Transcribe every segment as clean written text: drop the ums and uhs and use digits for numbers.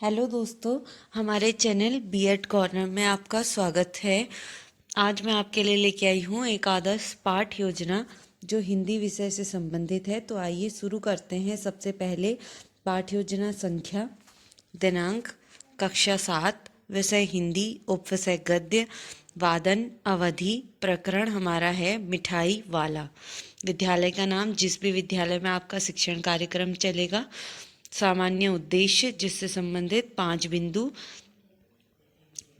Hello दोस्तों, हमारे channel BEd corner में आपका स्वागत है। आज मैं आपके लिए लेके आई हूँ एक आदर्श पाठ योजना जो हिंदी विषय से संबंधित है। तो आइए शुरू करते हैं। सबसे पहले पाठ योजना संख्या, दिनांक, कक्षा 7, विषय हिंदी, उपविषय गद्य, वादन, अवधि, प्रकरण हमारा है मिठाई वाला। विद्यालय का नाम, जिस भी विद्यालय में आपका शिक्षण कार्यक्रम चलेगा। सामान्य उद्देश्य, जिससे संबंधित 5 बिंदु।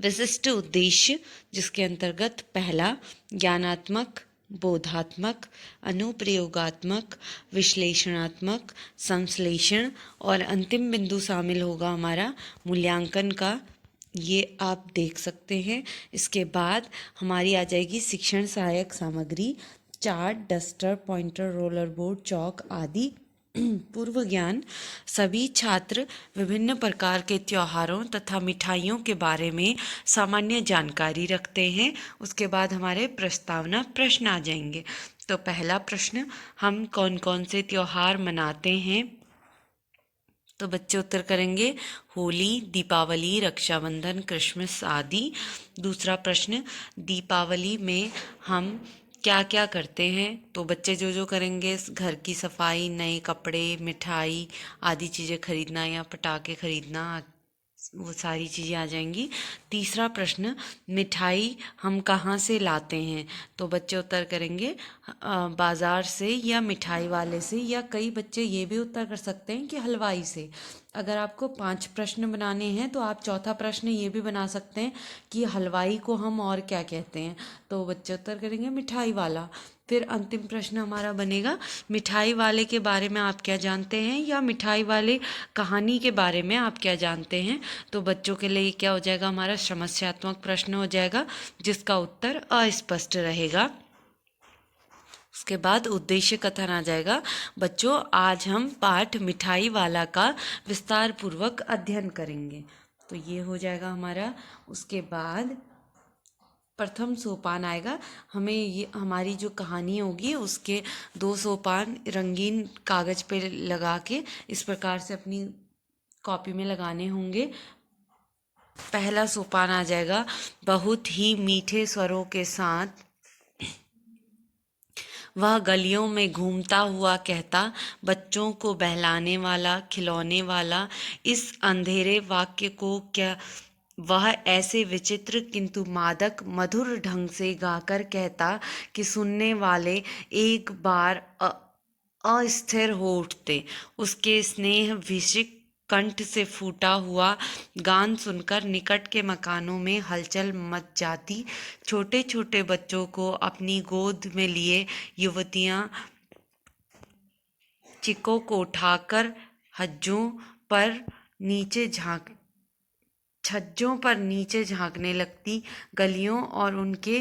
विशिष्ट उद्देश्य, जिसके अंतर्गत पहला ज्ञानात्मक, बोधात्मक, अनुप्रयोगात्मक, विश्लेषणात्मक, संश्लेषण और अंतिम बिंदु शामिल होगा हमारा मूल्यांकन का। ये आप देख सकते हैं। इसके बाद हमारी आ जाएगी शिक्षण सहायक सामग्री, chart, duster, pointer, roller board, chalk आदि। पूर्व ज्ञान, सभी छात्र विभिन्न प्रकार के त्योहारों तथा मिठाइयों के बारे में सामान्य जानकारी रखते हैं। उसके बाद हमारे प्रस्तावना प्रश्न आ जाएंगे। तो पहला प्रश्न, हम कौन कौन से त्योहार मनाते हैं? तो बच्चे उत्तर करेंगे होली, दीपावली, रक्षाबंधन, क्रिसमस आदि। दूसरा प्रश्न, दीपावली में हम क्या क्या करते हैं? तो बच्चे जो जो करेंगे, घर की सफाई, नए कपड़े, मिठाई आदि चीज़ें खरीदना या पटाखे खरीदना, वो सारी चीज़ें आ जाएंगी। तीसरा प्रश्न, मिठाई हम कहाँ से लाते हैं? तो बच्चे उत्तर करेंगे बाज़ार से या मिठाई वाले से, या कई बच्चे ये भी उत्तर कर सकते हैं कि हलवाई से। अगर आपको 5 प्रश्न बनाने हैं तो आप चौथा प्रश्न ये भी बना सकते हैं कि हलवाई को हम और क्या कहते हैं। तो बच्चे उत्तर करेंगे मिठाई वाला। फिर अंतिम प्रश्न हमारा बनेगा, मिठाई वाले के बारे में आप क्या जानते हैं, या मिठाई वाले कहानी के बारे में आप क्या जानते हैं? तो बच्चों के लिए क्या हो जाएगा, हमारा समस्यात्मक प्रश्न हो जाएगा, जिसका उत्तर अस्पष्ट रहेगा। उसके बाद उद्देश्य कथन आ जाएगा। बच्चों, आज हम पाठ मिठाई वाला का विस्तार पूर्वक अध्ययन करेंगे। तो ये हो जाएगा हमारा। उसके बाद प्रथम सोपान आएगा। हमें ये हमारी जो कहानी होगी उसके 2 सोपान रंगीन कागज पे लगा के इस प्रकार से अपनी कॉपी में लगाने होंगे। पहला सोपान आ जाएगा, बहुत ही मीठे स्वरों के साथ वह गलियों में घूमता हुआ कहता, बच्चों को बहलाने वाला, खिलौने वाला। इस अंधेरे वाक्य को क्या वह ऐसे विचित्र किंतु मादक मधुर ढंग से गाकर कहता कि सुनने वाले एक बार अस्थिर हो उठते। उसके स्नेह विशिक कंठ से फूटा हुआ गान सुनकर निकट के मकानों में हलचल मच जाती। छोटे छोटे बच्चों को अपनी गोद में लिए युवतियां चिकों को उठाकर छज्जों पर नीचे झांकने लगती। गलियों और उनके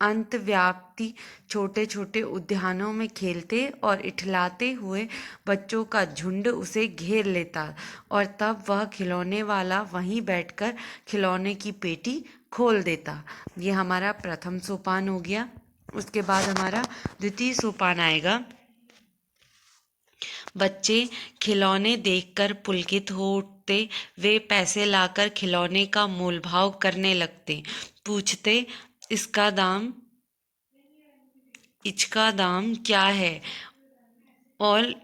अंतर्व्याप्ति छोटे छोटे उद्यानों में खेलते और इठलाते हुए बच्चों का झुंड उसे घेर लेता, और तब वह खिलौने वाला वहीं बैठकर खिलौने की पेटी खोल देता। ये हमारा प्रथम सोपान हो गया। उसके बाद हमारा द्वितीय सोपान आएगा। बच्चे खिलौने देखकर पुलकित हो उठते। वे पैसे लाकर खिलौने का मोलभाव करने लगते। पूछते, इचका दाम क्या है? ऑल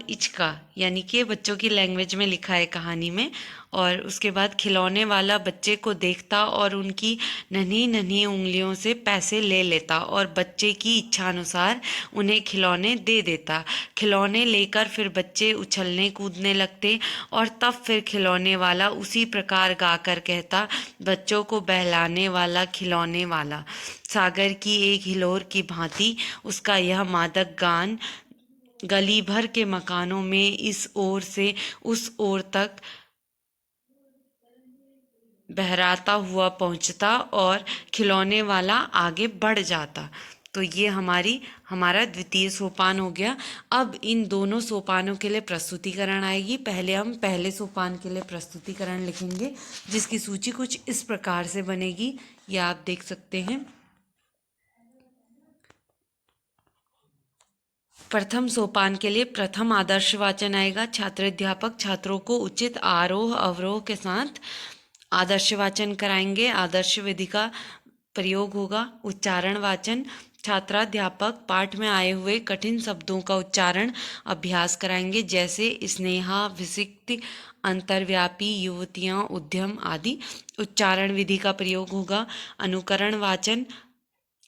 इचका यानी कि बच्चों की लैंग्वेज में लिखा है कहानी में। और उसके बाद खिलौने वाला बच्चे को देखता और उनकी नन्ही नन्ही उंगलियों से पैसे ले लेता और बच्चे की इच्छा अनुसार उन्हें खिलौने दे देता। खिलौने लेकर फिर बच्चे उछलने कूदने लगते, और तब फिर खिलौने वाला उसी प्रकार गाकर कहता, बच्चों को बहलाने वाला, खिलौने वाला। सागर की एक हिलोर की भांति उसका यह मादक गान गली भर के मकानों में इस ओर से उस ओर तक बहराता हुआ पहुंचता और खिलौने वाला आगे बढ़ जाता। तो ये हमारा द्वितीय सोपान हो गया। अब इन दोनों सोपानों के लिए प्रस्तुतिकरण आएगी। पहले हम पहले सोपान के लिए प्रस्तुतिकरण लिखेंगे, जिसकी सूची कुछ इस प्रकार से बनेगी। ये आप देख सकते हैं। प्रथम सोपान के लिए प्रथम आदर्श वाचन आएगा। छात्र अध्यापक छात्रों को उचित आरोह अवरोह के साथ आदर्श वाचन कराएंगे। आदर्श विधि का प्रयोग होगा। उच्चारण वाचन छात्राध्यापक पाठ में आए हुए कठिन शब्दों का उच्चारण अभ्यास कराएंगे, जैसे स्नेहा, विसिक्ति, अंतर्व्यापी, युवतियाँ, उद्यम आदि। उच्चारण विधि का प्रयोग होगा। अनुकरण वाचन,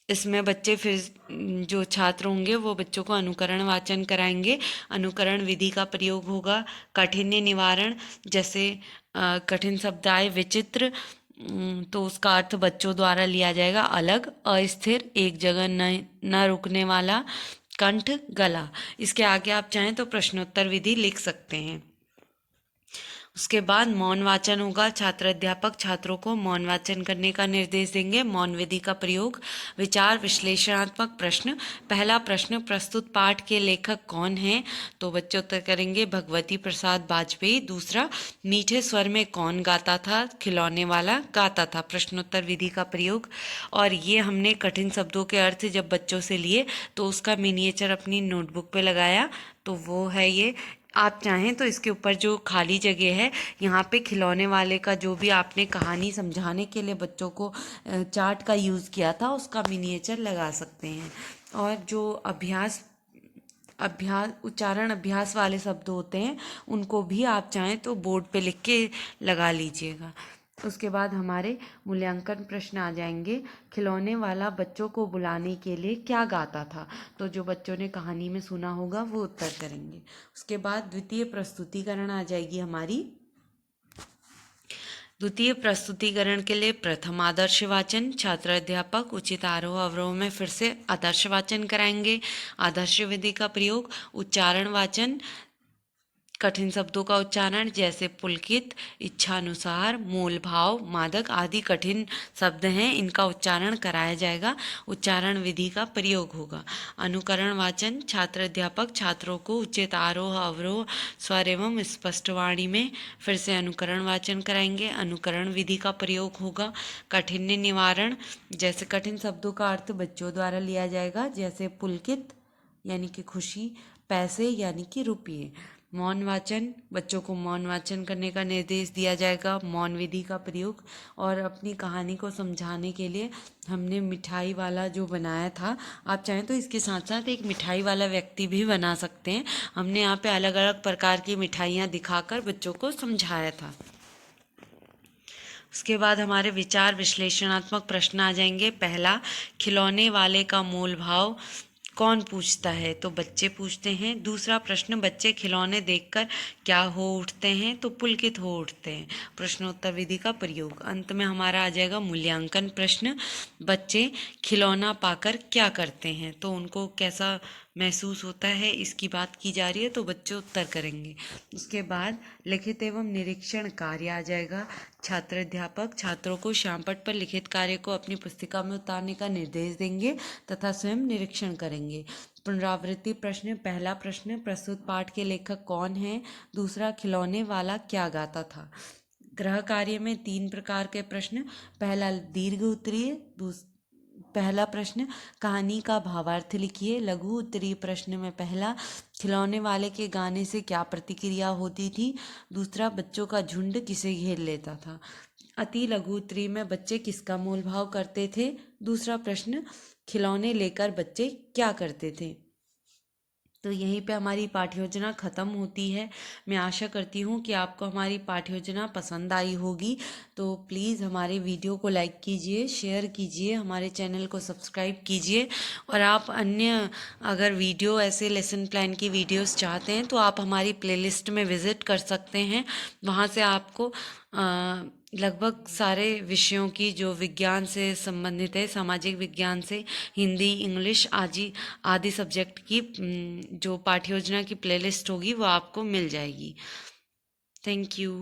इसमें बच्चे फिर जो छात्र होंगे वो बच्चों को अनुकरण वाचन कराएंगे। अनुकरण विधि का प्रयोग होगा। काठिन्य निवारण, जैसे कठिन शब्द आए विचित्र, तो उसका अर्थ बच्चों द्वारा लिया जाएगा अलग, अस्थिर, एक जगह न रुकने वाला, कंठ, गला। इसके आगे आप चाहें तो प्रश्नोत्तर विधि लिख सकते हैं। उसके बाद मौन वाचन होगा। छात्र अध्यापक छात्रों को मौन वाचन करने का निर्देश देंगे। मौन विधि का प्रयोग। विचार विश्लेषणात्मक प्रश्न। पहला प्रश्न, प्रस्तुत पाठ के लेखक कौन हैं? तो बच्चे उत्तर करेंगे भगवती प्रसाद वाजपेयी। दूसरा, मीठे स्वर में कौन गाता था? खिलौने वाला गाता था। प्रश्नोत्तर विधि का प्रयोग। और ये हमने कठिन शब्दों के अर्थ जब बच्चों से लिए तो उसका मिनिएचर अपनी नोटबुक पे लगाया, तो वो है ये। आप चाहें तो इसके ऊपर जो खाली जगह है यहाँ पे खिलौने वाले का जो भी आपने कहानी समझाने के लिए बच्चों को चार्ट का यूज़ किया था उसका मिनिएचर लगा सकते हैं। और जो अभ्यास उच्चारण अभ्यास वाले शब्द होते हैं उनको भी आप चाहें तो बोर्ड पे लिख के लगा लीजिएगा। उसके बाद हमारे मूल्यांकन प्रश्न आ जाएंगे। खिलौने वाला बच्चों को बुलाने के लिए क्या गाता था? तो जो बच्चों ने कहानी में सुना होगा वो उत्तर करेंगे। उसके बाद द्वितीय प्रस्तुतिकरण आ जाएगी हमारी। द्वितीय प्रस्तुतिकरण के लिए प्रथम आदर्श वाचन। छात्र अध्यापक उचित आरोह अवरोह में फिर से आदर्श वाचन कराएंगे। आदर्श विधि का प्रयोग। उच्चारण वाचन कठिन शब्दों का उच्चारण, जैसे पुलकित, इच्छानुसार, मूल भाव, मादक आदि कठिन शब्द हैं, इनका उच्चारण कराया जाएगा। उच्चारण विधि का प्रयोग होगा। अनुकरण वाचन छात्र अध्यापक छात्रों को उचित आरोह अवरोह स्वर एवं स्पष्टवाणी में फिर से अनुकरण वाचन कराएंगे। अनुकरण विधि का प्रयोग होगा। कठिन्य निवारण, जैसे कठिन शब्दों का अर्थ बच्चों द्वारा लिया जाएगा, जैसे पुलकित यानी कि खुशी, पैसे यानी कि रुपये। मौन वाचन, बच्चों को मौन वाचन करने का निर्देश दिया जाएगा। मौन विधि का प्रयोग। और अपनी कहानी को समझाने के लिए हमने मिठाई वाला जो बनाया था, आप चाहें तो इसके साथ साथ एक मिठाई वाला व्यक्ति भी बना सकते हैं। हमने यहाँ पे अलग अलग प्रकार की मिठाइयाँ दिखाकर बच्चों को समझाया था। उसके बाद हमारे विचार विश्लेषणात्मक प्रश्न आ जाएंगे। पहला, खिलौने वाले का मूल भाव कौन पूछता है? तो बच्चे पूछते हैं। दूसरा प्रश्न, बच्चे खिलौने देखकर क्या हो उठते हैं? तो पुलकित हो उठते हैं। प्रश्नोत्तर विधि का प्रयोग। अंत में हमारा आ जाएगा मूल्यांकन प्रश्न। बच्चे खिलौना पाकर क्या करते हैं? तो उनको कैसा महसूस होता है इसकी बात की जा रही है, तो बच्चे उत्तर करेंगे। उसके बाद लिखित एवं निरीक्षण कार्य आ जाएगा। छात्र अध्यापक छात्रों को श्यामपट्ट पर लिखित कार्य को अपनी पुस्तिका में उतारने का निर्देश देंगे तथा स्वयं निरीक्षण करेंगे। पुनरावृत्ति प्रश्न। पहला प्रश्न, प्रस्तुत पाठ के लेखक कौन है? दूसरा, खिलौने वाला क्या गाता था? गृह कार्य में 3 प्रकार के प्रश्न। पहला, दीर्घ उत्तरीय। पहला प्रश्न, कहानी का भावार्थ लिखिए। लघु उत्तरीय प्रश्न में पहला, खिलौने वाले के गाने से क्या प्रतिक्रिया होती थी? दूसरा, बच्चों का झुंड किसे घेर लेता था? अति लघु उत्तरीय में बच्चे किसका मोल भाव करते थे? दूसरा प्रश्न, खिलौने लेकर बच्चे क्या करते थे? तो यहीं पे हमारी पाठ्य योजना ख़त्म होती है। मैं आशा करती हूँ कि आपको हमारी पाठ्य योजना पसंद आई होगी। तो प्लीज़ हमारे वीडियो को लाइक कीजिए, शेयर कीजिए, हमारे चैनल को सब्सक्राइब कीजिए। और आप अन्य अगर वीडियो ऐसे लेसन प्लान की वीडियोस चाहते हैं तो आप हमारी प्लेलिस्ट में विज़िट कर सकते हैं। वहाँ से आपको लगभग सारे विषयों की जो विज्ञान से संबंधित है, सामाजिक विज्ञान से हिंदी, इंग्लिश आदि सब्जेक्ट की जो पाठ्य योजना की प्लेलिस्ट होगी वो आपको मिल जाएगी। Thank you.